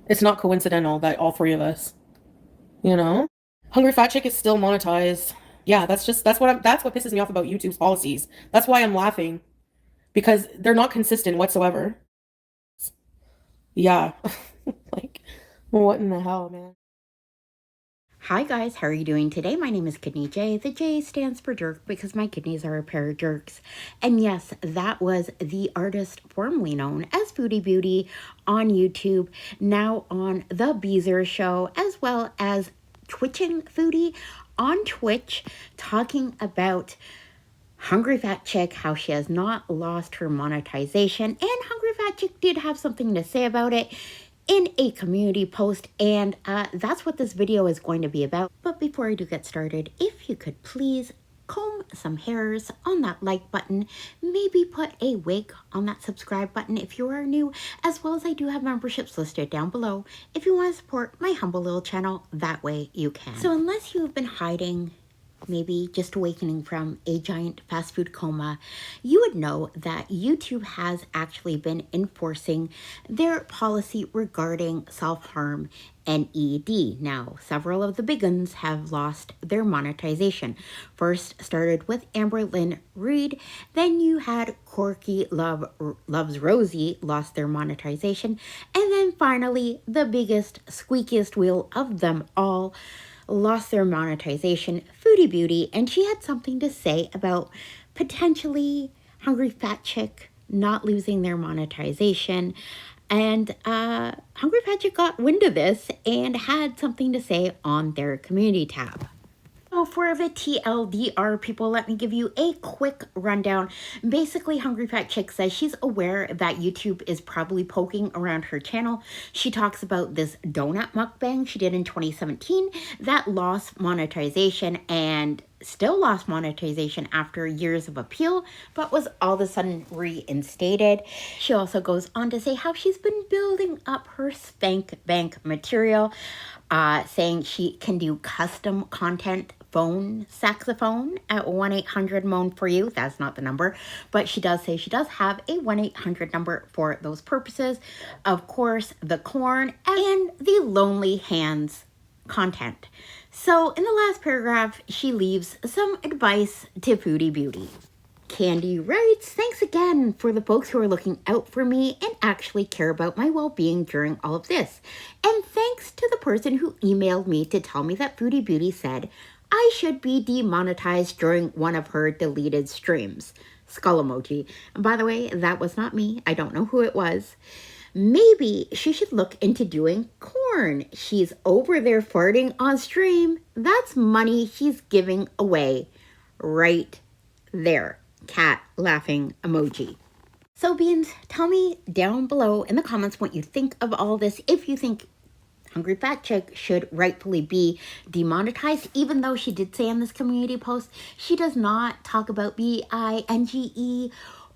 It's not coincidental that all three of us, you know? Hungry Fat Chick is still monetized. Yeah, that's what pisses me off about YouTube's policies. That's why I'm laughing because they're not consistent whatsoever. Yeah. Like, what in the hell, man? Hi guys, how are you doing today? My name is Kidneyjay. The J stands for jerk because my kidneys are a pair of jerks. And yes, that was the artist formerly known as Foodie Beauty on YouTube, now on the Beezer Show, as well as Twitching Foodie on Twitch, talking about Hungry Fat Chick, how she has not lost her monetization. And Hungry Fat Chick did have something to say about it in a community post, and that's what this video is going to be about. But before I do get started, if you could please comb some hairs on that like button, maybe put a wig on that subscribe button if you are new, as well as I do have memberships listed down below if you want to support my humble little channel. That way you can. So unless you have been hiding, maybe just awakening from a giant fast food coma, you would know that YouTube has actually been enforcing their policy regarding self-harm and ED. Now, several of the big ones have lost their monetization. First started with Amber Lynn Reed, then you had Corky Loves Rosie lost their monetization, and then finally the biggest, squeakiest wheel of them all lost their monetization, Foodie Beauty, and she had something to say about potentially Hungry Fat Chick not losing their monetization. And Hungry Fat Chick got wind of this and had something to say on their community tab. So for the TLDR people, let me give you a quick rundown. Basically, Hungry Fat Chick says she's aware that YouTube is probably poking around her channel. She talks about this donut mukbang she did in 2017 that lost monetization and still lost monetization after years of appeal, but was all of a sudden reinstated. She also goes on to say how she's been building up her spank bank material, saying she can do custom content phone saxophone at 1-800-MOAN-4-YOU. That's not the number, but she does say she does have a 1-800 number for those purposes. Of course, the corn and the lonely hands content. So in the last paragraph, she leaves some advice to Foodie Beauty. Candy writes, thanks again for the folks who are looking out for me and actually care about my well-being during all of this. And thanks to the person who emailed me to tell me that Foodie Beauty said I should be demonetized during one of her deleted streams. Skull emoji. And by the way, that was not me. I don't know who it was. Maybe she should look into doing corn. She's over there farting on stream. That's money she's giving away right there. Cat laughing emoji. So Beans, tell me down below in the comments what you think of all this. If you think Hungry Fat Chick should rightfully be demonetized, even though she did say in this community post she does not talk about BINGE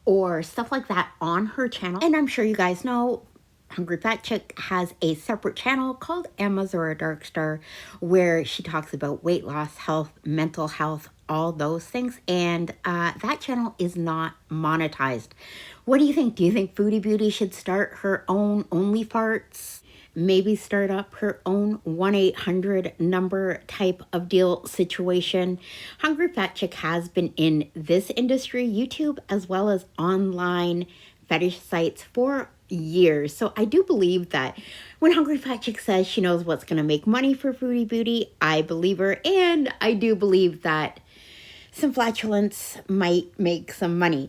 or stuff like that on her channel. And I'm sure you guys know Hungry Fat Chick has a separate channel called Amezura Darkstar where she talks about weight loss, health, mental health, all those things, and that channel is not monetized. What do you think? Do you think Foodie Beauty should start her own Only Farts? Maybe start up her own 1-800 number type of deal situation? Hungry Fat Chick has been in this industry, YouTube, as well as online fetish sites for years. So I do believe that when Hungry Fat Chick says she knows what's going to make money for Foodie Beauty, I believe her. And I do believe that some flatulence might make some money.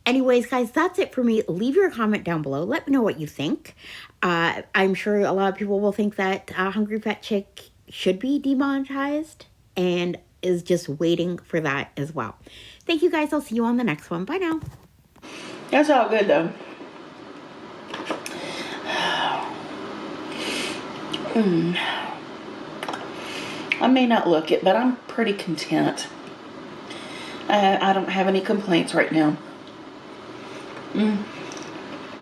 Anyways, guys, that's it for me. Leave your comment down below. Let me know what you think. I'm sure a lot of people will think that Hungry Fat Chick should be demonetized and is just waiting for that as well. Thank you, guys. I'll see you on the next one. Bye now. That's all good, though. I may not look it, but I'm pretty content. I don't have any complaints right now.